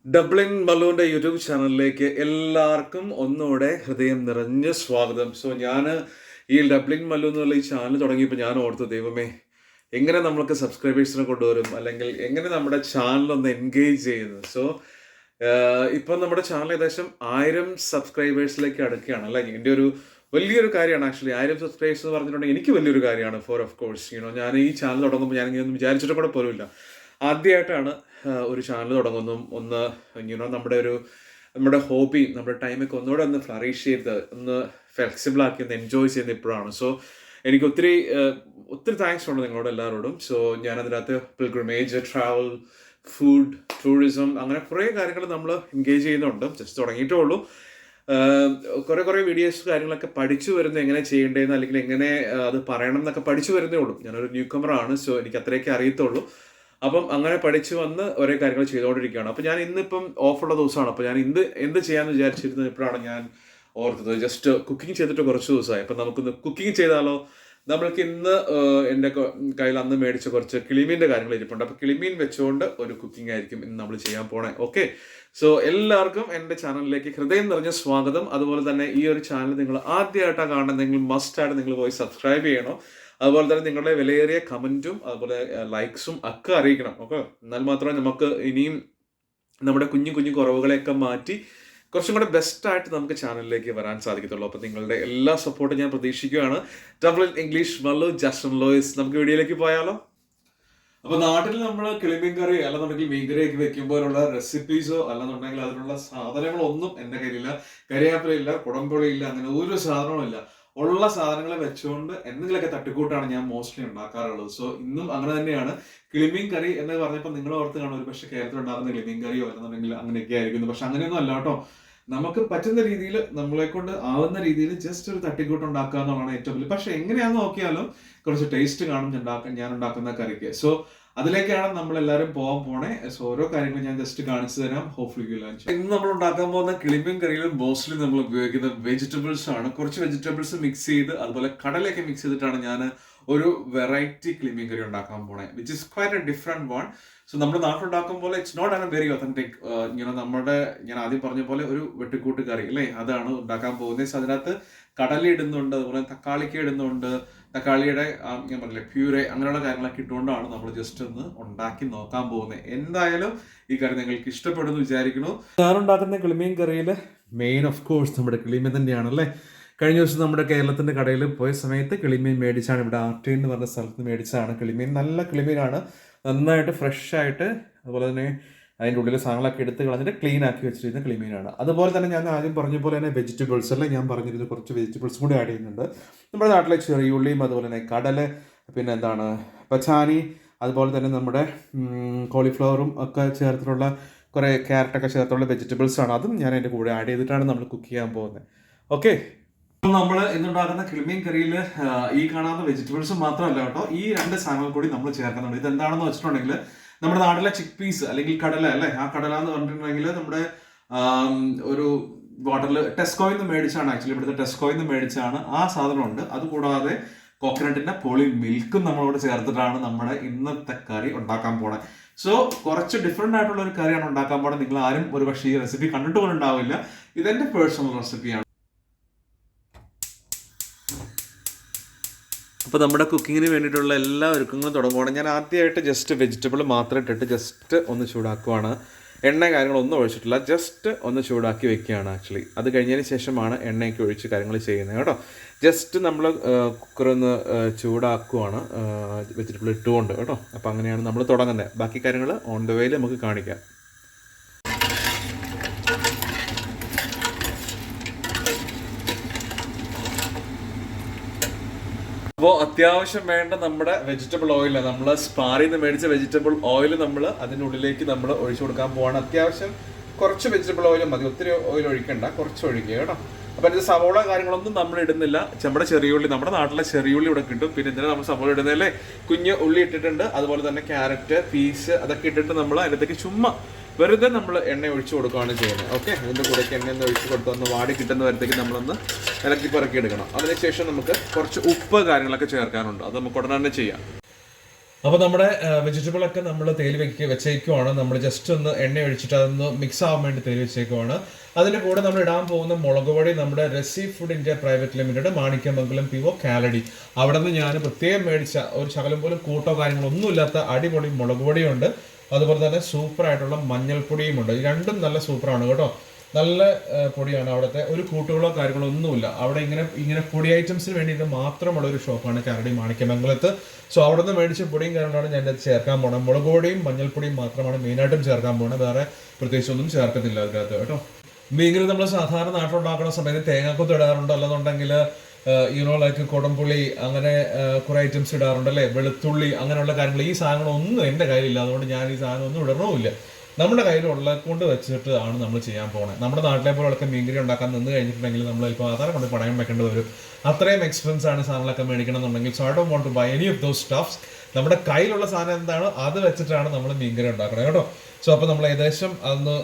Dublin മല്ലുവിൻ്റെ YouTube ചാനലിലേക്ക് എല്ലാവർക്കും ഒന്നുകൂടെ ഹൃദയം നിറഞ്ഞ സ്വാഗതം. ഞാൻ ഈ ഡബ്ലിൻ മല്ലു എന്നുള്ള ഈ ചാനൽ തുടങ്ങിയപ്പോൾ ഞാൻ ഓർത്തു, ദൈവമേ, എങ്ങനെ നമ്മൾക്ക് സബ്സ്ക്രൈബേഴ്സിനെ കൊണ്ടുവരും, അല്ലെങ്കിൽ എങ്ങനെ നമ്മുടെ ചാനലൊന്ന് എൻഗേജ് ചെയ്യുന്നത്. ഇപ്പം നമ്മുടെ ചാനൽ ഏകദേശം 1000 സബ്സ്ക്രൈബേഴ്സിലേക്ക് അടുക്കുകയാണ്, അല്ലേ? എൻ്റെ ഒരു വലിയൊരു കാര്യമാണ്. ആക്ച്വലി 1000 സബ്സ്ക്രൈബേഴ്സ് എന്ന് പറഞ്ഞിട്ടുണ്ടെങ്കിൽ എനിക്ക് വലിയൊരു കാര്യമാണ്. ഓഫ് കോഴ്സ് ഞാൻ ഈ ചാനൽ തുടങ്ങുമ്പോൾ ഞാൻ ഇങ്ങനെ ഒന്നും വിചാരിച്ചിട്ട് കൂടെ പോലുമില്ല. ആദ്യമായിട്ടാണ് ഒരു ചാനൽ തുടങ്ങുന്നു. നമ്മുടെ ഹോബി, നമ്മുടെ ടൈമൊക്കെ ഒന്നുകൂടെ ഒന്ന് ഫ്ലറിഷ് ചെയ്ത് ഒന്ന് ഫ്ലെക്സിബിൾ ആക്കി ഒന്ന് എൻജോയ് ചെയ്യുന്ന ഇപ്പോഴാണ്. എനിക്ക് ഒത്തിരി താങ്ക്സ് ഉണ്ട് നിങ്ങളോട് എല്ലാവരോടും. ഞാനതിനകത്ത് പിൽഗ്രിമേജ്, ട്രാവൽ, ഫുഡ്, ടൂറിസം, അങ്ങനെ കുറേ കാര്യങ്ങൾ നമ്മൾ എൻഗേജ് ചെയ്യുന്നുണ്ട്. ജസ്റ്റ് തുടങ്ങിയിട്ടേ ഉള്ളൂ. കുറേ വീഡിയോസ് കാര്യങ്ങളൊക്കെ പഠിച്ചു വരുന്നു, എങ്ങനെ ചെയ്യേണ്ടതെന്ന്, അല്ലെങ്കിൽ എങ്ങനെ അത് പറയണം എന്നൊക്കെ പഠിച്ചു വരുന്നേ ഉള്ളൂ. ഞാനൊരു ന്യൂ കമറാണ്. എനിക്ക് അത്രയൊക്കെ അറിയത്തുള്ളൂ. അപ്പം അങ്ങനെ പഠിച്ചു വന്ന് ഓരോ കാര്യങ്ങൾ ചെയ്തുകൊണ്ടിരിക്കുകയാണ്. അപ്പം ഞാൻ ഇന്നിപ്പം ഓഫുള്ള ദിവസമാണ്. അപ്പോൾ ഞാൻ എന്ത് ചെയ്യാമെന്ന് വിചാരിച്ചിരുന്നത് ഇപ്പോഴാണ് ഞാൻ ഓർത്തത്. ജസ്റ്റ് കുക്കിംഗ് ചെയ്തിട്ട് കുറച്ച് ദിവസമായി. അപ്പം നമുക്കൊന്ന് കുക്കിംഗ് ചെയ്താലോ? നമ്മൾക്ക് ഇന്ന് എൻ്റെ കയ്യിൽ അന്ന് മേടിച്ച കുറച്ച് കിളിമീൻ്റെ കാര്യങ്ങൾ ഇരിപ്പുണ്ട്. അപ്പോൾ കിളിമീൻ വെച്ചുകൊണ്ട് ഒരു കുക്കിംഗ് ആയിരിക്കും ഇന്ന് നമ്മൾ ചെയ്യാൻ പോണേ. ഓക്കെ, എല്ലാവർക്കും എൻ്റെ ചാനലിലേക്ക് ഹൃദയം നിറഞ്ഞ സ്വാഗതം. അതുപോലെ തന്നെ ഈ ഒരു ചാനൽ നിങ്ങൾ ആദ്യമായിട്ടാണ് കാണുന്നതെങ്കിൽ മസ്റ്റായിട്ട് നിങ്ങൾ പോയി സബ്സ്ക്രൈബ് ചെയ്യണം. അതുപോലെ തന്നെ നിങ്ങളുടെ വിലയേറിയ കമൻറ്റും അതുപോലെ ലൈക്സും ഒക്കെ അറിയിക്കണം. ഓക്കെ, എന്നാൽ മാത്രമേ നമുക്ക് ഇനിയും നമ്മുടെ കുഞ്ഞു കുറവുകളെയൊക്കെ മാറ്റി കുറച്ചും കൂടെ ബെസ്റ്റായിട്ട് നമുക്ക് ചാനലിലേക്ക് വരാൻ സാധിക്കത്തുള്ളൂ. അപ്പോൾ നിങ്ങളുടെ എല്ലാ സപ്പോർട്ടും ഞാൻ പ്രതീക്ഷിക്കുകയാണ്. Dublin English Mallu, Justin Lois. നമുക്ക് വീഡിയോയിലേക്ക് പോയാലോ? അപ്പോൾ നാട്ടിൽ നമ്മൾ കിളിമീൻ കറി അല്ലെന്നുണ്ടെങ്കിൽ മീൻകറിയൊക്കെ വെക്കുമ്പോഴുള്ള റെസിപ്പീസോ അല്ലെന്നുണ്ടെങ്കിൽ അതിനുള്ള സാധനങ്ങളൊന്നും എൻ്റെ കയ്യിലില്ല. കരിയാപ്പിലയില്ല, കുടംപുളിയില്ല, അങ്ങനെ ഒരു സാധനവും ഇല്ല. ഉള്ള സാധനങ്ങളെ വെച്ചുകൊണ്ട് എന്തെങ്കിലുമൊക്കെ തട്ടിക്കൂട്ടാണ് ഞാൻ മോസ്റ്റ്ലി ഉണ്ടാക്കാറുള്ളത്. ഇന്നും അങ്ങനെ തന്നെയാണ്. കിളിമീൻ കറി എന്ന് പറഞ്ഞപ്പോൾ നിങ്ങൾ ഓർത്ത് കാണും ഒരു പക്ഷേ കേരളത്തിൽ ഉണ്ടാകുന്ന കിളിമീൻ കറിയോ അല്ലെന്നുണ്ടെങ്കിൽ അങ്ങനെയൊക്കെ ആയിരിക്കുന്നു. പക്ഷെ അങ്ങനെയൊന്നും അല്ല കേട്ടോ. നമുക്ക് പറ്റുന്ന രീതിയിൽ, നമ്മളെ കൊണ്ട് ആവുന്ന രീതിയിൽ ജസ്റ്റ് ഒരു തട്ടിക്കൂട്ട് ഉണ്ടാക്കുക എന്നുള്ളതാണ് ഏറ്റവും വലിയ. പക്ഷെ എങ്ങനെയാണെന്ന് നോക്കിയാലും കുറച്ച് ടേസ്റ്റ് കാണും ഞാൻ ഉണ്ടാക്കുന്ന കറിക്ക്. അതിലേക്കാണ് നമ്മൾ എല്ലാവരും പോകാൻ പോണേ. ഓരോ കാര്യങ്ങളും ഞാൻ ജസ്റ്റ് കാണിച്ചു തരാം. Hopefully you like. ഇന്ന് നമ്മൾ ഉണ്ടാക്കാൻ പോകുന്ന കിളിമീൻ കറിയിൽ മോസ്റ്റ്ലി നമ്മൾ ഉപയോഗിക്കുന്ന വെജിറ്റബിൾസ് ആണ്. കുറച്ച് വെജിറ്റബിൾസ് മിക്സ് ചെയ്ത് അതുപോലെ കടലയൊക്കെ മിക്സ് ചെയ്തിട്ടാണ് ഞാൻ ഒരു വെറൈറ്റി കിളിമീൻ കറി ഉണ്ടാക്കാൻ പോണേ, which is quite a different one. നമ്മുടെ നാട്ടിലുണ്ടാക്കും പോലെ it's not an very authentic. ഞാൻ ആദ്യം പറഞ്ഞ പോലെ ഒരു വെട്ടിക്കൂട്ട് കറി അല്ലേ, അതാണ് ഉണ്ടാക്കാൻ പോകുന്നത്. അതിനകത്ത് കടല ഇടുന്നുണ്ട്, അതുപോലെ തക്കാളിക്ക് ഇടുന്നുണ്ട്. തക്കാളിയുടെ ഞാൻ പറഞ്ഞില്ലേ പ്യൂരെ, അങ്ങനെയുള്ള കാര്യങ്ങളൊക്കെ ഇട്ടുകൊണ്ടാണ് നമ്മൾ ജസ്റ്റ് ഒന്ന് ഉണ്ടാക്കി നോക്കാൻ പോകുന്നത്. എന്തായാലും ഈ കറി നിങ്ങൾക്ക് ഇഷ്ടപ്പെടുന്നു വിചാരിക്കുന്നു. ഞാൻ ഉണ്ടാക്കുന്ന കിളിമീൻ കറിയിൽ മെയിൻ ഓഫ് കോഴ്സ് നമ്മുടെ കിളിമീൻ തന്നെയാണല്ലേ. കഴിഞ്ഞ ദിവസം നമ്മുടെ കേരളത്തിൻ്റെ കടയിൽ പോയ സമയത്ത് കിളിമീൻ മേടിച്ചാണ്. ഇവിടെ ആർട്ടി എന്ന് പറഞ്ഞ സ്ഥലത്ത് മേടിച്ചാണ് കിളിമീൻ. നല്ല കിളിമീനാണ്, നന്നായിട്ട് ഫ്രഷ് ആയിട്ട്, അതുപോലെ തന്നെ അതിൻ്റെ ഉള്ളിൽ സാധനങ്ങളൊക്കെ എടുത്ത് കളഞ്ഞിട്ട് ക്ലീൻ ആക്കി വെച്ചിരുന്ന കിളിമീനാണ്. അതുപോലെ തന്നെ ഞാൻ ആദ്യം പറഞ്ഞ പോലെ തന്നെ വെജിറ്റബിൾസ് അല്ലേ, ഞാൻ പറഞ്ഞിരുന്നു കുറച്ച് വെജിറ്റബിൾസ് കൂടി ആഡ് ചെയ്യുന്നുണ്ട്. നമ്മുടെ നാട്ടിലെ ചെറിയുള്ളിയും അതുപോലെ തന്നെ കടല, പിന്നെ പച്ചാനി, അതുപോലെ തന്നെ നമ്മുടെ കോളിഫ്ലവറും ഒക്കെ ചേർത്തിട്ടുള്ള കുറേ ക്യാരറ്റൊക്കെ ചേർത്തുള്ള വെജിറ്റബിൾസാണ്. അതും ഞാൻ അതിൻ്റെ കൂടെ ആഡ് ചെയ്തിട്ടാണ് നമ്മൾ കുക്ക് ചെയ്യാൻ പോകുന്നത്. ഓക്കെ, നമ്മൾ ഇന്നുണ്ടാക്കുന്ന കിളിമീൻ കറിയിൽ ഈ കാണാവുന്ന വെജിറ്റബിൾസ് മാത്രമല്ല കേട്ടോ, ഈ 2 സാധനങ്ങൾ കൂടി നമ്മൾ ചേർക്കുന്നുണ്ട്. ഇതെന്താണെന്ന് വെച്ചിട്ടുണ്ടെങ്കിൽ നമ്മുടെ നാട്ടിലെ ചിക്ക് പീസ് അല്ലെങ്കിൽ കടല അല്ലേ, ആ കടല എന്ന് പറഞ്ഞിട്ടുണ്ടെങ്കിൽ നമ്മുടെ ഒരു വാട്ടറിൽ ടെസ്കോയിൽ നിന്ന് മേടിച്ചാണ്. ആക്ച്വലി ഇവിടുത്തെ ടെസ്കോയിൽ നിന്ന് മേടിച്ചാണ് ആ സാധനമുണ്ട്. അതുകൂടാതെ കോക്കനട്ടിന്റെ പൊളി മിൽക്കും നമ്മളോട് ചേർത്തിട്ടാണ് നമ്മുടെ ഇന്നത്തെ കറി ഉണ്ടാക്കാൻ പോണത്. കുറച്ച് ഡിഫറെന്റ് ആയിട്ടുള്ള ഒരു കറിയാണ് ഉണ്ടാക്കാൻ പോണത്. നിങ്ങൾ ആരും ഒരു പക്ഷേ ഈ റെസിപ്പി കണ്ടിട്ട് പോലും ഉണ്ടാവില്ല. ഇതെന്റെ പേഴ്സണൽ റെസിപ്പിയാണ്. അപ്പോൾ നമ്മുടെ കുക്കിങ്ങിന് വേണ്ടിയിട്ടുള്ള എല്ലാ ഒരുക്കങ്ങളും തുടങ്ങുകയാണ്. ഞാൻ ആദ്യമായിട്ട് ജസ്റ്റ് വെജിറ്റബിൾ മാത്രം ഇട്ടിട്ട് ജസ്റ്റ് ഒന്ന് ചൂടാക്കുവാണ്. എണ്ണ കാര്യങ്ങളൊന്നും ഒഴിച്ചിട്ടില്ല, ജസ്റ്റ് ഒന്ന് ചൂടാക്കി വെക്കുകയാണ് ആക്ച്വലി. അത് കഴിഞ്ഞതിന് ശേഷമാണ് എണ്ണയൊക്കെ ഒഴിച്ച് കാര്യങ്ങൾ ചെയ്യുന്നത് കേട്ടോ. ജസ്റ്റ് നമ്മൾ കുക്കറൊന്ന് ചൂടാക്കുവാണ് വെജിറ്റബിൾ ഇട്ടുകൊണ്ട് കേട്ടോ. അപ്പോൾ അങ്ങനെയാണ് നമ്മൾ തുടങ്ങുന്നത്. ബാക്കി കാര്യങ്ങൾ ഓൺ ദ വേയിൽ നമുക്ക് കാണിക്കാം. അപ്പോൾ അത്യാവശ്യം വേണ്ട നമ്മുടെ വെജിറ്റബിൾ ഓയിൽ, നമ്മൾ സ്പാറിൽ നിന്ന് മേടിച്ച വെജിറ്റബിൾ ഓയിൽ നമ്മൾ അതിനുള്ളിലേക്ക് നമ്മൾ ഒഴിച്ചു കൊടുക്കാൻ പോവാണ്. അത്യാവശ്യം കുറച്ച് വെജിറ്റബിൾ ഓയിൽ മതി, ഒത്തിരി ഓയിൽ ഒഴിക്കണ്ട, കുറച്ച് ഒഴിക്കുക കേട്ടോ. അപ്പോൾ ഇത് സവോള കാര്യങ്ങളൊന്നും നമ്മൾ ഇടുന്നില്ല. നമ്മുടെ ചെറിയുള്ളി, നമ്മുടെ നാട്ടിലെ ചെറിയുള്ളി ഇവിടെ കിട്ടും. പിന്നെ ഇതിന് നമ്മൾ സവോള ഇടുന്നതല്ലേ, കുഞ്ഞ് ഉള്ളി ഇട്ടിട്ടുണ്ട്, അതുപോലെ തന്നെ ക്യാരറ്റ് പീസ് അതൊക്കെ ഇട്ടിട്ട് നമ്മൾ അതിനകത്തേക്ക് ചുമ്മാ വെറുതെ നമ്മൾ എണ്ണ ഒഴിച്ചു കൊടുക്കുകയാണ് ചെയ്യുന്നത്. ഓക്കെ, അതിൻ്റെ കൂടെയൊക്കെ എണ്ണ ഒഴിച്ച് കൊടുത്ത് ഒന്ന് വാടി കിട്ടുന്ന വരത്തേക്ക് നമ്മളൊന്ന് ഇളക്കി പറക്കി എടുക്കണം. അതിനുശേഷം നമുക്ക് കുറച്ച് ഉപ്പ് കാര്യങ്ങളൊക്കെ ചേർക്കാനുണ്ട്, അത് നമുക്ക് ഉടനെ തന്നെ ചെയ്യാം. അപ്പോൾ നമ്മുടെ വെജിറ്റബിൾ ഒക്കെ നമ്മൾ തേയിൽ വെച്ചേക്കുവാണ്. നമ്മൾ ജസ്റ്റ് ഒന്ന് എണ്ണ ഒഴിച്ചിട്ട് അതൊന്ന് മിക്സ് ആവാൻ വേണ്ടി തേയിൽ വെച്ചേക്കുവാണ്. അതിൻ്റെ കൂടെ നമ്മൾ ഇടാൻ പോകുന്ന മുളക് പൊടി നമ്മുടെ Resi food India private limited Manikyamangalam PO Kalady അവിടെ നിന്ന് ഞാൻ പ്രത്യേകം മേടിച്ച ഒരു ശകലം പോലും കൂട്ടോ കാര്യങ്ങളോ ഒന്നുമില്ലാത്ത അടിപൊളി മുളക് പൊടിയുണ്ട്. അതുപോലെ തന്നെ സൂപ്പറായിട്ടുള്ള മഞ്ഞൾപ്പൊടിയും ഉണ്ട്. ഈ രണ്ടും നല്ല സൂപ്പറാണ് കേട്ടോ. നല്ല പൊടിയാണ്. അവിടുത്തെ ഒരു കൂട്ടുകളോ കാര്യങ്ങളോ ഒന്നുമില്ല. അവിടെ ഇങ്ങനെ പൊടി ഐറ്റംസിന് വേണ്ടി ഇത് മാത്രമുള്ള ഒരു ഷോപ്പാണ് കാലടി മാണിക്യമംഗലത്ത്. സോ അവിടെ നിന്ന് മേടിച്ച പൊടിയും കാര്യങ്ങളാണ് ഞാൻ അത് ചേർക്കാൻ പോകണം. മുളക് പൊടിയും മഞ്ഞൾപ്പൊടിയും മാത്രമാണ് മെയിനായിട്ടും ചേർക്കാൻ പോകുന്നത്. വേറെ പ്രത്യേകിച്ചൊന്നും ചേർക്കത്തില്ല അതിനകത്ത് കേട്ടോ. മീൻകറി നമ്മൾ സാധാരണ നാട്ടിലുണ്ടാക്കുന്ന സമയത്ത് തേങ്ങാക്കൊത്ത് ഇടാറുണ്ട്. അല്ലെന്നുണ്ടെങ്കിൽ ലൈക്ക് കുടംപുളി അങ്ങനെ കുറേ ഐറ്റംസ് ഇടാറുണ്ട് അല്ലേ, വെളുത്തുള്ളി അങ്ങനെയുള്ള കാര്യങ്ങൾ. ഈ സാധനങ്ങളൊന്നും എൻ്റെ കയ്യിലില്ല. അതുകൊണ്ട് ഞാൻ ഈ സാധനം ഒന്നും ഇടണമില്ല. നമ്മുടെ കയ്യിലുള്ള കൊണ്ട് വെച്ചിട്ട് ആണ് നമ്മൾ ചെയ്യാൻ പോകുന്നത്. നമ്മുടെ നാട്ടിലെ പോലെയൊക്കെ മീൻകറി ഉണ്ടാക്കാൻ നിന്ന് കഴിഞ്ഞിട്ടുണ്ടെങ്കിൽ നമ്മൾ ഇപ്പോൾ ആധാരം കൊണ്ട് പണയം വെക്കേണ്ടി വരും. അത്രയും എക്സ്പെൻസ് ആണ് സാധനങ്ങളൊക്കെ മേടിക്കണം എന്നുണ്ടെങ്കിൽ. So I don't want to buy any of those stuffs. നമ്മുടെ കയ്യിലുള്ള സാധനം എന്താണോ അത് വെച്ചിട്ടാണ് നമ്മൾ മീൻകറി ഉണ്ടാക്കണം കേട്ടോ. സോ അപ്പോൾ നമ്മൾ ഏകദേശം അതൊന്ന്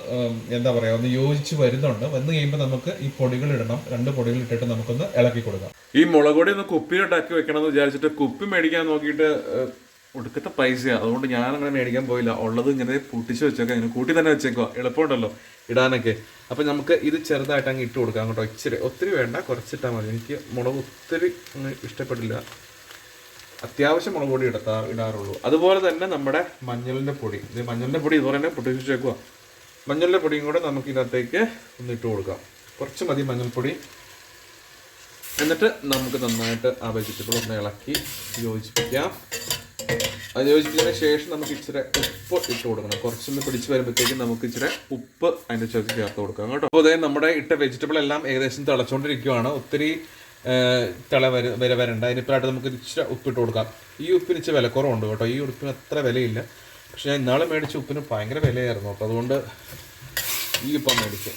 ഒന്ന് യോജിച്ച് വരുന്നുണ്ട്. വന്നു കഴിയുമ്പോൾ നമുക്ക് ഈ പൊടികൾ ഇടണം. 2 പൊടികൾ ഇട്ടിട്ട് നമുക്കൊന്ന് ഇളക്കി കൊടുക്കാം. ഈ മുളക് പൊടി ഒന്ന് കുപ്പിയിലുണ്ടാക്കി വെക്കണം എന്ന് വിചാരിച്ചിട്ട് കുപ്പി മേടിക്കാൻ നോക്കിയിട്ട് ഒടുക്കത്തെ പൈസയാണ്. അതുകൊണ്ട് ഞാൻ അങ്ങനെ മേടിക്കാൻ പോയില്ല. ഉള്ളത് ഇങ്ങനെ പൊട്ടിച്ച് വെച്ചേക്കാം. ഇങ്ങനെ കൂട്ടി തന്നെ വെച്ചേക്കുക, എളുപ്പമുണ്ടല്ലോ ഇടാനൊക്കെ. അപ്പം നമുക്ക് ഇത് ചെറുതായിട്ട് അങ്ങ് ഇട്ട് കൊടുക്കാം കേട്ടോ. ഇച്ചിരി ഒത്തിരി വേണ്ട, കുറച്ചിട്ടാൽ മതി. എനിക്ക് മുളക് ഒത്തിരി അങ്ങ് ഇഷ്ടപ്പെട്ടില്ല. അത്യാവശ്യം മുളക് പൊടി ഇടാറുള്ളൂ. അതുപോലെ തന്നെ നമ്മുടെ മഞ്ഞളിൻ്റെ പൊടി, ഇത് മഞ്ഞളിൻ്റെ പൊടി ഇതുപോലെ തന്നെ പൊട്ടിച്ച് വെച്ചേക്കുക. മഞ്ഞളിൻ്റെ പൊടിയും കൂടെ നമുക്ക് ഇതിനകത്തേക്ക് ഒന്ന് ഇട്ട് കൊടുക്കാം. കുറച്ച് മതി മഞ്ഞൾപ്പൊടി. എന്നിട്ട് നമുക്ക് നന്നായിട്ട് ആ വെജിറ്റബിൾ ഒന്ന് ഇളക്കി യോജിപ്പിക്കാം. അത് യോജിപ്പിച്ചതിന് ശേഷം നമുക്ക് ഇച്ചിരി ഉപ്പ് ഇട്ട് കൊടുക്കണം. കുറച്ചൊന്ന് പിടിച്ച് വരുമ്പോഴത്തേക്കും നമുക്ക് ഇച്ചിരി ഉപ്പ് അതിൻ്റെ ചേർത്ത് കൊടുക്കാം കേട്ടോ. അപ്പോൾ അതായത് നമ്മുടെ ഇട്ട വെജിറ്റബിൾ എല്ലാം ഏകദേശം തിളച്ചുകൊണ്ടിരിക്കുകയാണ്. ഒത്തിരി വരണ്ട. അതിനിപ്പോഴായിട്ട് നമുക്ക് ഇച്ചിരി ഉപ്പിട്ട് കൊടുക്കാം. ഈ ഉപ്പിന് ഇച്ചിരി വിലക്കുറവുണ്ട് കേട്ടോ. ഈ ഉപ്പിന് അത്ര വിലയില്ല. പക്ഷേ ഞാൻ ഇന്നാളെ മേടിച്ച ഉപ്പിന് ഭയങ്കര വിലയായിരുന്നു കേട്ടോ. അതുകൊണ്ട് ഈ ഉപ്പം മേടിച്ചു.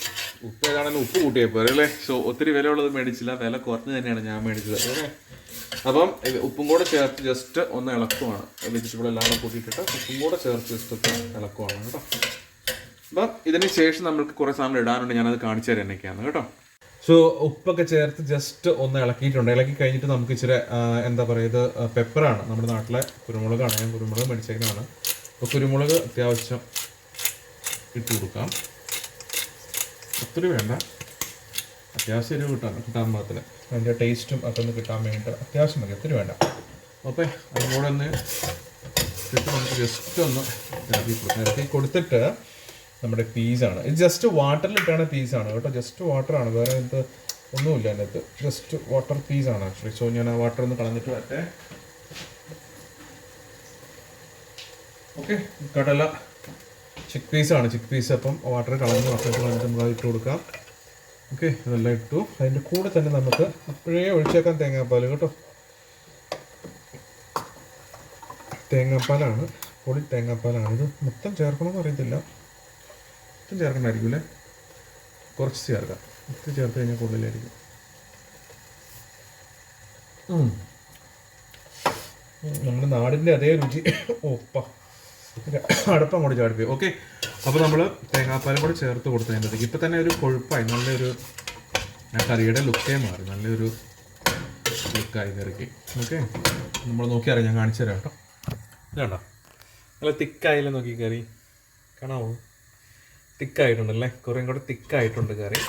ഉപ്പ് ഏതാണെങ്കിലും ഉപ്പ് കൂട്ടിയപ്പോൾ അല്ലേ. സോ ഒത്തിരി വിലയുള്ളത് മേടിച്ചില്ല, വില കുറഞ്ഞ് തന്നെയാണ് ഞാൻ മേടിച്ചത്. ഓക്കെ, അപ്പം ഉപ്പും കൂടെ ചേർത്ത് ജസ്റ്റ് ഒന്ന് ഇളക്കുവാണ്. വെജിറ്റബിൾ എല്ലാം കൂടെ കൂട്ടിയിട്ടിട്ട് ഉപ്പും കൂടെ ചേർത്ത് ജസ്റ്റ് ഒന്ന് ഇളക്കുവാണ് കേട്ടോ. അപ്പം ഇതിന് ശേഷം നമുക്ക് കുറേ സാധനം ഇടാനുണ്ട്. ഞാനത് കാണിച്ചു തരാം എന്നൊക്കെയാണ് കേട്ടോ. സോ ഉപ്പൊക്കെ ചേർത്ത് ജസ്റ്റ് ഒന്ന് ഇളക്കിയിട്ടുണ്ട്. ഇളക്കി കഴിഞ്ഞിട്ട് നമുക്ക് ഇച്ചിരി ഇത് പെപ്പറാണ്. നമ്മുടെ നാട്ടിലെ കുരുമുളകാണ്. ഞാൻ കുരുമുളക് മേടിച്ചേക്കുന്നതാണ്. അപ്പോൾ കുരുമുളക് അത്യാവശ്യം ഇട്ട് കൊടുക്കാം. ഒത്തിരി വേണ്ട, അത്യാവശ്യം എരിവ് കിട്ടാൻ പാകത്തിന് അതിൻ്റെ ടേസ്റ്റും ഒക്കെ ഒന്ന് കിട്ടാൻ വേണ്ടിയിട്ട് അത്യാവശ്യം മതി, ഒത്തിരി വേണ്ട. ഓക്കെ, അതുകൂടെ ഒന്ന് ഇട്ട് നമുക്ക് ജസ്റ്റ് ഒന്ന് ഇറക്കി കൊടുത്തിട്ട് നമ്മുടെ പീസാണ് ഇത്. ജസ്റ്റ് വാട്ടറിലിട്ടാണ് പീസാണ് കേട്ടോ. ജസ്റ്റ് വാട്ടറാണ്, വേറെ എന്ത് ഒന്നുമില്ല അതിനകത്ത്. ജസ്റ്റ് വാട്ടർ പീസാണ് ആക്ച്വലി. സോ ഞാൻ ആ വാട്ടർ ഒന്ന് കളഞ്ഞിട്ട് വരട്ടെ. ഓക്കെ, കടല ചിക്ക് പീസാണ്. ചിക്ക് പീസ് അപ്പം വാട്ടർ കളഞ്ഞിട്ട് നമുക്ക് ഇട്ട് കൊടുക്കാം. ഓക്കെ, ഇതെല്ലാം ഇട്ടു. അതിൻ്റെ കൂടെ തന്നെ നമുക്ക് അപ്പോഴേ ഒഴിച്ചേക്കാൻ തേങ്ങാപ്പാൽ കേട്ടോ. തേങ്ങാപ്പാലാണ്, പൊടി തേങ്ങാപ്പാലാണ്. ഇത് മൊത്തം ചേർക്കണമെന്ന് അറിയത്തില്ല. മൊത്തം ചേർക്കണ്ടായിരിക്കും അല്ലേ, കുറച്ച് ചേർക്കാം. മൊത്തം ചേർത്ത് കഴിഞ്ഞാൽ കൂടുതലായിരിക്കും. നമ്മുടെ നാടിൻ്റെ അതേ രുചി. ഓപ്പ അടുപ്പം കൂടി ചാടിപ്പോയി. ഓക്കെ, അപ്പോൾ നമ്മൾ തേങ്ങാപ്പാലും കൂടി ചേർത്ത് കൊടുത്തതിൻ്റെതിക്ക് ഇപ്പം തന്നെ ഒരു കൊഴുപ്പായി, നല്ലൊരു കറിയുടെ ലുക്കേ മാറി, നല്ലൊരു ലുക്കായി കറിക്ക്. ഓക്കെ, നമ്മൾ നോക്കി അറിയാം, ഞാൻ കാണിച്ചു തരാം കേട്ടോ. ഇതാണ്ടോ നല്ല തിക്കായില്ല, നോക്കി കറി കാണാമോ? തിക്കായിട്ടുണ്ടല്ലേ, കുറേയും കൂടെ തിക്കായിട്ടുണ്ട് കറി.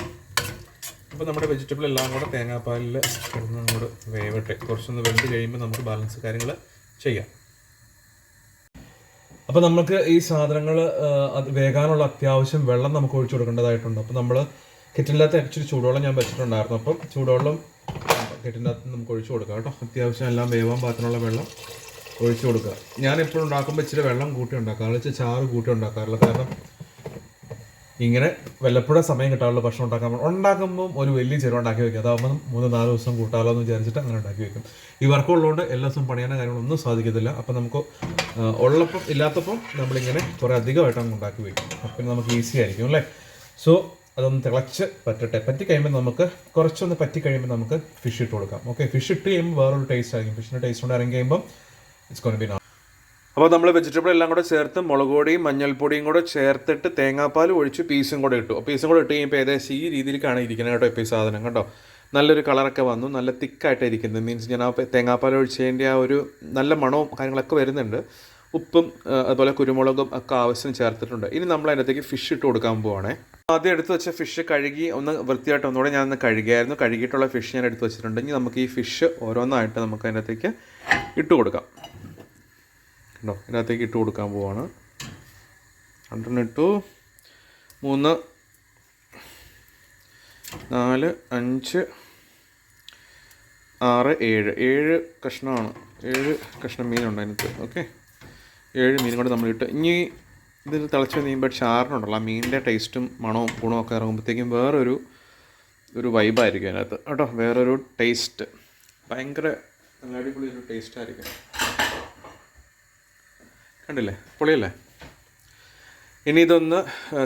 അപ്പോൾ നമ്മുടെ വെജിറ്റബിൾ എല്ലാം കൂടെ തേങ്ങാപ്പാലിൽ കിടന്നും കൂടെ വേവട്ടെ. കുറച്ചൊന്ന് വെന്ത് കഴിയുമ്പോൾ നമുക്ക് ബാലൻസ് കാര്യങ്ങൾ ചെയ്യാം. അപ്പോൾ നമുക്ക് ഈ സാധനങ്ങൾ അത് വേകാനുള്ള അത്യാവശ്യം വെള്ളം നമുക്ക് ഒഴിച്ചു കൊടുക്കേണ്ടതായിട്ടുണ്ട്. അപ്പോൾ നമ്മൾ കിച്ചണിനകത്ത് ആക്ച്വലി ചൂടുവെള്ളം ഞാൻ വെച്ചിട്ടുണ്ടായിരുന്നു. അപ്പം ചൂടുവെള്ളം കിച്ചണിനകത്ത് നമുക്ക് ഒഴിച്ചു കൊടുക്കാം കേട്ടോ. അത്യാവശ്യം എല്ലാം വേവാൻ പാകത്തിനുള്ള വെള്ളം ഒഴിച്ചു കൊടുക്കുക. ഞാൻ എപ്പോഴും ഉണ്ടാക്കുമ്പോൾ ഇച്ചിരി വെള്ളം കൂട്ടി ഉണ്ടാക്കാറില്ല, ഇച്ചിരി ചാറ് കൂട്ടി ഉണ്ടാക്കാറില്ല. കാരണം ഇങ്ങനെ വല്ലപ്പോഴും സമയം കിട്ടാറുള്ള ഭക്ഷണം ഉണ്ടാക്കുമ്പോൾ ഒരു വലിയ ചെറുവ് ഉണ്ടാക്കി വയ്ക്കും. അതാകുമ്പോൾ 3-4 ദിവസം കൂട്ടാലോ എന്ന് വിചാരിച്ചിട്ട് അങ്ങനെ ഉണ്ടാക്കി വയ്ക്കും. ഈ വർക്കുള്ളതുകൊണ്ട് എല്ലാ ദിവസവും പണിയാനും കാര്യങ്ങളൊന്നും സാധിക്കത്തില്ല. അപ്പം നമുക്ക് ഉള്ളപ്പം ഇല്ലാത്തപ്പം നമ്മളിങ്ങനെ കുറേ അധികമായിട്ട് അങ്ങ് ഉണ്ടാക്കി വയ്ക്കും. അപ്പം നമുക്ക് ഈസി ആയിരിക്കും അല്ലേ. സോ അതൊന്ന് തിളച്ച് പറ്റി കഴിയുമ്പോൾ നമുക്ക് കുറച്ചൊന്ന് പറ്റി കഴിയുമ്പോൾ നമുക്ക് ഫിഷ് ഇട്ട് കൊടുക്കാം. ഓക്കെ, ഫിഷ് ഇട്ട് കഴിയുമ്പോൾ വേറൊരു ടേസ്റ്റ് ആയിരിക്കും. ഫിഷിൻ്റെ ടേസ്റ്റ് കൊണ്ട് ഇറങ്ങി കഴിയുമ്പോൾ it's going to be nice. അപ്പോൾ നമ്മൾ വെജിറ്റബിൾ എല്ലാം കൂടെ ചേർത്ത് മുളക് പൊടിയും മഞ്ഞൾപ്പൊടിയും കൂടെ ചേർത്തിട്ട് തേങ്ങാപ്പാൽ ഒഴിച്ച് പീസും കൂടെ ഇട്ടു. പീസും കൂടെ ഇട്ട് കഴിയുമ്പോൾ ഏകദേശം ഈ രീതിയിലേക്കാണ് ഇരിക്കുന്നത് കേട്ടോ. ഇപ്പോൾ ഈ സാധനം കണ്ടോ, നല്ലൊരു കളറൊക്കെ വന്നു, നല്ല തിക്കായിട്ട് ഇരിക്കുന്നത്. മീൻസ് ഞാൻ ആ തേങ്ങാപ്പാൽ ഒഴിച്ചതിൻ്റെ ആ ഒരു നല്ല മണവും കാര്യങ്ങളൊക്കെ വരുന്നുണ്ട്. ഉപ്പും അതുപോലെ കുരുമുളകും ഒക്കെ ആവശ്യം ചേർത്തിട്ടുണ്ട്. ഇനി നമ്മൾ അതിനകത്തേക്ക് ഫിഷ് ഇട്ട് കൊടുക്കാൻ പോവുകയാണേ. ആദ്യം എടുത്ത് വെച്ച ഫിഷ് കഴുകി ഒന്ന് വൃത്തിയായിട്ട് ഒന്നുകൂടെ ഞാനൊന്ന് കഴുകിയായിരുന്നു. കഴുകിയിട്ടുള്ള ഫിഷ് ഞാൻ എടുത്ത് വെച്ചിട്ടുണ്ട്. ഇനി നമുക്ക് ഈ ഫിഷ് ഓരോന്നായിട്ട് നമുക്ക് അതിനകത്തേക്ക് ഇട്ട് കൊടുക്കാം. ഉണ്ടോ, ഇതിനകത്തേക്ക് ഇട്ട് കൊടുക്കാൻ പോവാണ്. 2 ഇട്ടു, 3, 4, 5, 6, 7 കഷ്ണമാണ്. 7 കഷ്ണം മീനുണ്ട് അതിനകത്ത്. ഓക്കെ, 7 മീനും കൂടെ നമ്മളിട്ട് ഇനി ഇതിൽ തിളച്ച് കഴിയുമ്പോൾ ചാറിനുണ്ടല്ലോ ആ മീനിൻ്റെ ടേസ്റ്റും മണവും ഗുണവും ഒക്കെ ഇറങ്ങുമ്പോഴത്തേക്കും വേറൊരു വൈബായിരിക്കും അതിനകത്ത് കേട്ടോ. വേറൊരു ടേസ്റ്റ്, ഭയങ്കര നല്ല അടിപൊളി ഒരു ടേസ്റ്റായിരിക്കും. കണ്ടില്ലേ, പൊളിയല്ലേ? ഇനി ഇതൊന്ന്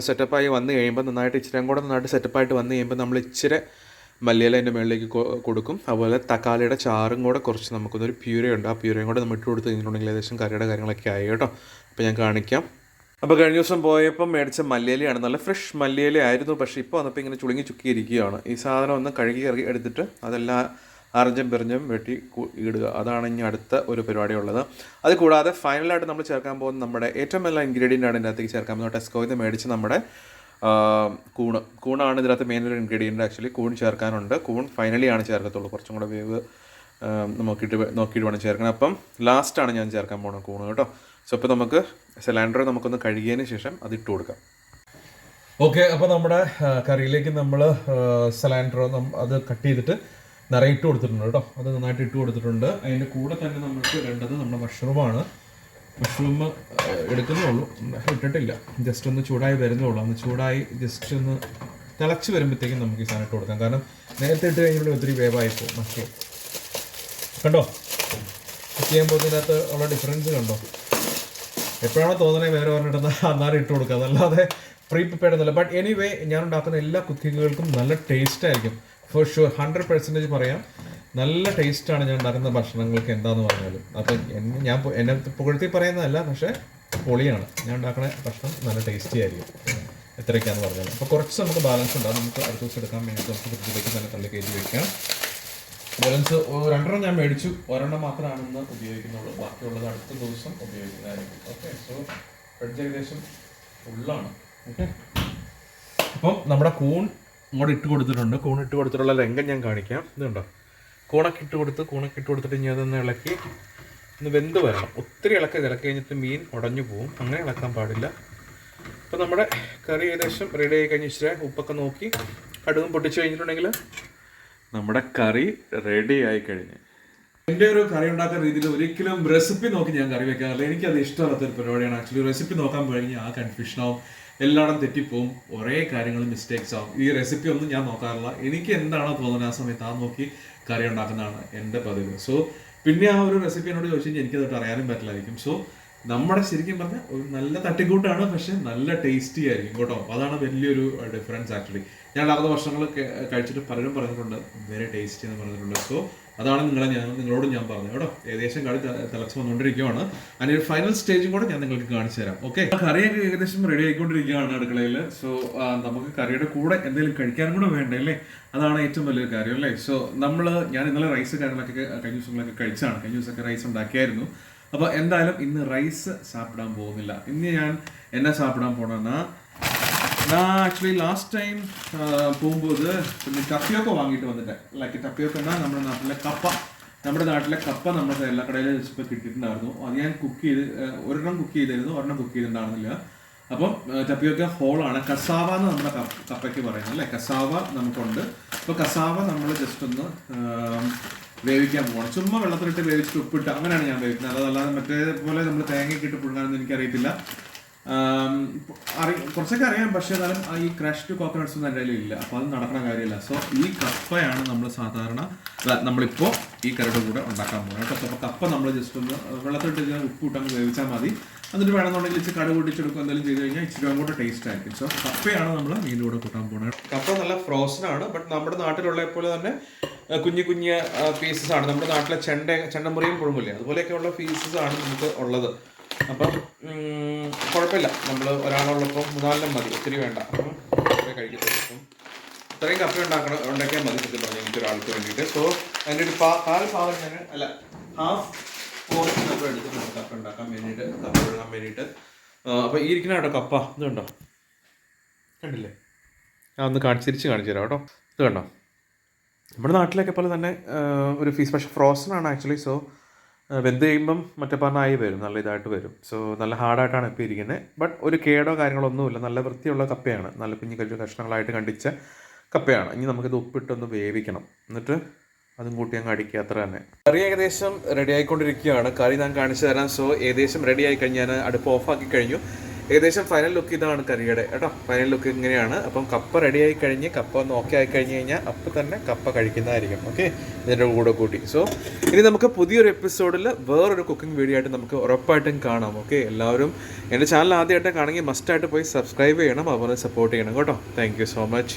സെറ്റപ്പായി വന്നു കഴിയുമ്പോൾ നന്നായിട്ട് ഇച്ചിരി കൂടെ നന്നായിട്ട് സെറ്റപ്പായിട്ട് വന്നു കഴിയുമ്പോൾ നമ്മൾ ഇച്ചിരി മല്ലിയില അതിൻ്റെ മുകളിലേക്ക് കൊടുക്കും. അതുപോലെ തക്കാളിയുടെ ചാറും കൂടെ കുറച്ച് നമുക്കൊന്നൊരു പ്യൂര ഉണ്ട്, ആ പ്യൂരയും കൂടെ നമ്മൾ ഇട്ട് കൊടുത്ത് കഴിഞ്ഞിട്ടുണ്ടെങ്കിൽ ഏകദേശം കറിയുടെ കാര്യങ്ങളൊക്കെ ആയി കേട്ടോ. അപ്പോൾ ഞാൻ കാണിക്കാം. അപ്പോൾ കഴിഞ്ഞ ദിവസം പോയപ്പം മേടിച്ച മല്ലിയിലയാണ്, നല്ല ഫ്രഷ് മല്ലിയില ആയിരുന്നു. പക്ഷേ ഇപ്പോൾ വന്നപ്പോൾ ഇങ്ങനെ ചുളുങ്ങി ചുക്കിയിരിക്കുകയാണ്. ഈ സാധനം ഒന്ന് കഴുകി എടുത്തിട്ട് അതെല്ലാം അരഞ്ഞും പെറിഞ്ഞും വെട്ടി ഇടുക, അതാണ് ഇനി അടുത്ത ഒരു പരിപാടി ഉള്ളത്. അത് കൂടാതെ ഫൈനലായിട്ട് നമ്മൾ ചേർക്കാൻ പോകുന്ന നമ്മുടെ ഏറ്റവും നല്ല ഇൻഗ്രീഡിയൻ്റ് ആണ് ഇതിനകത്തേക്ക് ചേർക്കാൻ പോകുന്നത്. ടെസ്കോയിൽ നിന്ന് മേടിച്ച് നമ്മുടെ കൂണാണ് ഇതിനകത്ത് മെയിൻ ഒരു ഇൻഗ്രീഡിയൻ്റ്. ആക്ച്വലി കൂൺ ചേർക്കാനുണ്ട്. കൂൺ ഫൈനലി ആണ് ചേർക്കത്തുള്ളൂ, കുറച്ചും കൂടെ വേവ് നോക്കിയിട്ട് വേണം ചേർക്കണം. അപ്പം ലാസ്റ്റാണ് ഞാൻ ചേർക്കാൻ പോകുന്നത് കൂണ് കേട്ടോ. സോ ഇപ്പോൾ നമുക്ക് സിലിണ്ടർ നമുക്കൊന്ന് കഴുകിയതിന് ശേഷം അത് ഇട്ട് കൊടുക്കാം. ഓക്കെ, അപ്പോൾ നമ്മുടെ കറിയിലേക്ക് നമ്മൾ സിലിണ്ടർ അത് കട്ട് ചെയ്തിട്ട് നിറയെ ഇട്ട് കൊടുത്തിട്ടുണ്ട് കേട്ടോ. അത് നന്നായിട്ട് ഇട്ട് കൊടുത്തിട്ടുണ്ട്. അതിൻ്റെ കൂടെ തന്നെ നമുക്ക് വേണ്ടത് നമ്മുടെ മഷ്റൂമാണ്. മഷ്റൂം എടുക്കുന്നുള്ളൂ, ഇട്ടിട്ടില്ല. ജസ്റ്റ് ഒന്ന് ചൂടായി വരുന്നുള്ളൂ. ഒന്ന് ചൂടായി ജസ്റ്റ് ഒന്ന് തിളച്ച് വരുമ്പോഴത്തേക്കും നമുക്ക് ഈ സാധനം ഇട്ട് കൊടുക്കാം. കാരണം നേരത്തെ ഇട്ട് കഴിഞ്ഞാൽ ഒത്തിരി വേവായിപ്പോൾ മഷ്റൂം. കണ്ടോ, കുക്ക് ചെയ്യുമ്പോൾ ഇതിനകത്ത് ഉള്ള ഡിഫറൻസ് കണ്ടോ? എപ്പോഴാണോ തോന്നണേ വേറെ പറഞ്ഞിട്ട് അന്നേരം ഇട്ട് കൊടുക്കുക, അതല്ലാതെ പ്രീ പ്രിപ്പയർഡ് എന്നല്ല. ബട്ട് എനിവേ ഞാൻ ഉണ്ടാക്കുന്ന എല്ലാ കുക്കിങ്ങുകൾക്കും നല്ല ടേസ്റ്റ് ആയിരിക്കും. ഫോർ ഷുവർ 100% പറയാം, നല്ല ടേസ്റ്റാണ് ഞാൻ ഉണ്ടാക്കുന്ന ഭക്ഷണങ്ങൾക്ക് എന്താന്ന് പറഞ്ഞാലും. അപ്പം ഞാൻ എന്നെ പുകഴ്ത്തി പറയുന്നതല്ല, പക്ഷേ പൊളിയാണ്. ഞാൻ ഉണ്ടാക്കുന്ന ഭക്ഷണം നല്ല ടേസ്റ്റി ആയിരിക്കും എത്രയൊക്കെയാണെന്ന് പറഞ്ഞാൽ. അപ്പോൾ കുറച്ച് നമുക്ക് ബാലൻസ് ഉണ്ടാകും. നമുക്ക് അടുത്ത ദിവസം എടുക്കാൻ വേണ്ടിയിട്ട് നമുക്ക് ഫ്രിഡ്ജിലേക്ക് തന്നെ തള്ളി കയറ്റി വയ്ക്കാം. ബാലൻസ് 2 ഞാൻ മേടിച്ചു, 1 മാത്രമാണ് ഇന്ന് ഉപയോഗിക്കുന്നുള്ളൂ. ബാക്കിയുള്ളത് അടുത്ത ദിവസം ഉപയോഗിക്കുന്നതായിരിക്കും. ഓക്കെ, സോ ഫ്രിഡ്ജ് ഏകദേശം ഫുള്ളാണ്. ഓക്കെ, അപ്പം നമ്മുടെ കൂൺ ഇങ്ങോട്ട് ഇട്ട് കൊടുത്തിട്ടുണ്ട്. കൂൺ ഇട്ട് കൊടുത്തിട്ടുള്ള രംഗം ഞാൻ കാണിക്കാം. ഇതുണ്ടോ, കൂണൊക്കെ ഇട്ട് കൊടുത്തിട്ട് ഇനി അതൊന്ന് ഇളക്കി ഒന്ന് വെന്ത് വരണം. ഒത്തിരി ഇളക്കി കഴിഞ്ഞിട്ട് മീൻ ഉടഞ്ഞു പോവും, അങ്ങനെ ഇളക്കാൻ പാടില്ല. അപ്പോൾ നമ്മുടെ കറി ഏകദേശം റെഡി ആയി കഴിഞ്ഞ് ഇച്ചിരി ഉപ്പൊക്കെ നോക്കി കടുകും പൊട്ടിച്ച് കഴിഞ്ഞിട്ടുണ്ടെങ്കിൽ നമ്മുടെ കറി റെഡി ആയി കഴിഞ്ഞ്. എൻ്റെ ഒരു കറി ഉണ്ടാക്കുന്ന രീതിയിൽ ഒരിക്കലും റെസിപ്പി നോക്കി ഞാൻ കറി വെക്കാറില്ല. എനിക്കത് ഇഷ്ടമല്ലാത്തൊരു പരിപാടിയാണ്. ആക്ച്വലി റെസിപ്പി നോക്കാൻ പോയി ആ കൺഫ്യൂഷനാവും, എല്ലായിടം തെറ്റിപ്പോവും, കുറേ കാര്യങ്ങൾ മിസ്റ്റേക്സ് ആവും. ഈ റെസിപ്പി ഒന്നും ഞാൻ നോക്കാറില്ല. എനിക്ക് എന്താണോ തോന്നുന്നത് ആ സമയത്ത് ആ നോക്കി കറി ഉണ്ടാക്കുന്നതാണ് എൻ്റെ പതിവ്. സോ പിന്നെ ആ ഒരു റെസിപ്പി എന്നോട് ചോദിച്ചു കഴിഞ്ഞാൽ എനിക്കതൊട്ട് അറിയാനും പറ്റില്ലായിരിക്കും. സോ നമ്മുടെ ശരിക്കും പറഞ്ഞാൽ ഒരു നല്ല തട്ടിക്കൂട്ടാണ്, പക്ഷെ നല്ല ടേസ്റ്റി ആയിരിക്കും കേട്ടോ. അതാണ് വലിയൊരു ഡിഫറൻസ് ആക്ച്വലി. ഞാൻ 60 വർഷങ്ങൾ കഴിച്ചിട്ട് പലരും പറഞ്ഞിട്ടുണ്ട് വെരി ടേസ്റ്റി എന്ന് പറഞ്ഞിട്ടുണ്ട്. സോ അതാണ് നിങ്ങളോട് ഞാൻ പറഞ്ഞത് കേട്ടോ. ഏകദേശം കറി തിളച്ച് വന്നുകൊണ്ടിരിക്കുകയാണ്. അതിൻ്റെ ഒരു ഫൈനൽ സ്റ്റേജും കൂടെ ഞാൻ നിങ്ങൾക്ക് കാണിച്ചു തരാം. ഓക്കെ, കറിയൊക്കെ ഏകദേശം റെഡി ആയിക്കൊണ്ടിരിക്കുകയാണ് അടുക്കളയിൽ. സോ നമുക്ക് കറിയുടെ കൂടെ എന്തെങ്കിലും കഴിക്കാനും കൂടെ വേണ്ടേ അല്ലേ? അതാണ് ഏറ്റവും വലിയൊരു കാര്യം അല്ലേ? സോ ഞാൻ ഇന്നലെ റൈസ് കാര്യങ്ങളൊക്കെ കഴിഞ്ഞ ദിവസങ്ങളൊക്കെ കഴിച്ചാണ്. കഴിഞ്ഞ ദിവസമൊക്കെ റൈസ് ഉണ്ടാക്കിയായിരുന്നു. അപ്പോൾ എന്തായാലും ഇന്ന് റൈസ് സാപ്പിടാൻ പോകുന്നില്ല. ഇന്ന് ഞാൻ എന്നാ സാപ്പിടാൻ പോകണമെന്നാ, ആക്ച്വലി ലാസ്റ്റ് ടൈം പോകുമ്പോൾ പിന്നെ ടപ്പിയൊക്കെ വാങ്ങിയിട്ട് വന്നിട്ട്, ലൈക്ക് ടപ്പിയൊക്കെ എന്നാൽ നമ്മുടെ നാട്ടിലെ കപ്പ നമ്മുടെ എല്ലാ കടയിലും ഇപ്പോൾ കിട്ടിയിട്ടുണ്ടായിരുന്നു. അത് ഞാൻ ഒരെണ്ണം കുക്ക് ചെയ്തിരുന്നു, ഒരെണ്ണം കുക്ക് ചെയ്തിട്ടുണ്ടായിരുന്നില്ല. അപ്പം ടപ്പിയൊക്കെ ഹോളാണ്. കസാവ എന്ന് നമ്മുടെ കപ്പയ്ക്ക് പറയുന്നത് അല്ലേ? കസാവ നമുക്കുണ്ട്. അപ്പോൾ കസാവ നമ്മൾ ജസ്റ്റ് ഒന്ന് വേവിക്കാൻ പോകണം. ചുമ്മാ വെള്ളത്തിലിട്ട് വേവിച്ചിട്ട് ഉപ്പിട്ട് അങ്ങനെയാണ് ഞാൻ വേവിക്കുന്നത്. അതല്ലാതെ മറ്റേപോലെ നമ്മൾ തേങ്ങയൊക്കെ ഇട്ട് പുഴുങ്ങാനൊന്നും എനിക്കറിയത്തില്ല. കുറച്ചൊക്കെ അറിയാം, പക്ഷേ എന്നാലും ഈ ക്രഷ്ഡ് കോക്കനട്ട്സ് ഒന്നും എൻ്റെ കയ്യിൽ ഇല്ല. അപ്പോൾ അത് നടക്കുന്ന കാര്യമില്ല. സോ ഈ കപ്പയാണ് നമ്മൾ സാധാരണ നമ്മളിപ്പോൾ ഈ കറിയുടെ കൂടെ ഉണ്ടാക്കാൻ പോകുന്നത് കേട്ടോ. അപ്പോൾ കപ്പ നമ്മൾ ജസ്റ്റ് ഒന്ന് വെള്ളത്തിലിട്ട് ഉപ്പിട്ടങ്ങ് വേവിച്ചാൽ മതി. എന്നിട്ട് വേണമെന്നുണ്ടെങ്കിൽ ഇച്ചിരി കടുക് പൊട്ടിച്ചെടുക്കുക എന്തെങ്കിലും ചെയ്ത് കഴിഞ്ഞാൽ ഇച്ചിരി അങ്ങോട്ട് ടേസ്റ്റ് ആയിരിക്കും. സോ കപ്പയാണ് നമ്മൾ മീനിൻ്റെ കൂടെ കൂട്ടാൻ പോകുന്നത്. കപ്പ നല്ല ഫ്രോസൺ ആണ്, ബട്ട് നമ്മുടെ നാട്ടിലുള്ള പോലെ തന്നെ കുഞ്ഞു പീസസ് ആണ്. നമ്മുടെ നാട്ടിലെ ചെണ്ടമുറിയും കുഴമ്പില്ലേ, അതുപോലെയൊക്കെയുള്ള പീസസ് ആണ് നമുക്ക് ഉള്ളത്. അപ്പം കുഴപ്പമില്ല, നമ്മൾ ഒരാളുള്ളപ്പോൾ 3-4 മതി, ഒത്തിരി വേണ്ട. അപ്പം കഴിക്കത്തുള്ളൂ. ഇത്രയും കപ്പ ഉണ്ടാക്കിയാൽ മതി സത്യം പറഞ്ഞു എനിക്ക് ഒരാൾക്ക് വേണ്ടിയിട്ട്. സോ അതിൻ്റെ ഒരു കാൽ ഭാഗം ഞാൻ ഹാഫ് പോർഷൻ നമ്മൾ എടുത്തിട്ടുണ്ട് കപ്പ ഉണ്ടാക്കാൻ വേണ്ടിയിട്ട്, കപ്പ ഇടാൻ വേണ്ടിയിട്ട്. അപ്പോൾ ഈ ഇരിക്കുന്ന കേട്ടോ കപ്പ, ഇത് കണ്ടോ, കണ്ടില്ലേ? ഒന്ന് തിരിച്ച് കാണിച്ചു തരാം കേട്ടോ. ഇത് കണ്ടോ, നമ്മുടെ നാട്ടിലൊക്കെ പോലെ തന്നെ ഒരു ഫീസ്, പക്ഷേ ഫ്രോസൺ ആണ് ആക്ച്വലി. സോ വെന്ത് കഴിയുമ്പം മറ്റേ പറഞ്ഞായി വരും, നല്ല ഇതായിട്ട് വരും. സോ നല്ല ഹാർഡായിട്ടാണ് ഇപ്പോൾ ഇരിക്കുന്നത്. ബട്ട് ഒരു കേടോ കാര്യങ്ങളോ ഒന്നുമില്ല, നല്ല വൃത്തിയുള്ള കപ്പയാണ്, നല്ല കുഞ്ഞു കഷ്ണങ്ങളായിട്ട് കണ്ടിച്ച കപ്പയാണ്. ഇനി നമുക്കിത് ഉപ്പിട്ടൊന്ന് വേവിക്കണം, എന്നിട്ട് അതും കൂട്ടി അങ്ങ് അടിക്കുക, അത്ര തന്നെ. കറി ഏകദേശം റെഡി ആയിക്കൊണ്ടിരിക്കുകയാണ്. കറി ഞാൻ കാണിച്ചു തരാം. സോ ഏകദേശം റെഡി ആയി കഴിഞ്ഞ് ഞാൻ അടുപ്പ് ഓഫാക്കി കഴിഞ്ഞു. ഏകദേശം ഫൈനൽ ലുക്ക് ഇതാണ് കറിയുടെ കേട്ടോ. ഫൈനൽ ലുക്ക് ഇങ്ങനെയാണ്. അപ്പം കപ്പ റെഡി ആയി കഴിഞ്ഞ്, കപ്പ ഒന്ന് ഓക്കെ ആയി കഴിഞ്ഞ് കഴിഞ്ഞാൽ അപ്പം തന്നെ കപ്പ കഴിക്കുന്നതായിരിക്കും. ഓക്കെ, ഇതിൻ്റെ കൂടെ കൂട്ടി. സോ ഇനി നമുക്ക് പുതിയൊരു എപ്പിസോഡിൽ വേറൊരു കുക്കിംഗ് വീഡിയോ ആയിട്ട് നമുക്ക് ഉറപ്പായിട്ടും കാണാം. ഓക്കെ, എല്ലാവരും എൻ്റെ ചാനൽ ആദ്യമായിട്ട് കാണുമെങ്കിൽ മസ്റ്റായിട്ട് പോയി സബ്സ്ക്രൈബ് ചെയ്യണം, അതുപോലെ സപ്പോർട്ട് ചെയ്യണം കേട്ടോ. Thank you so much.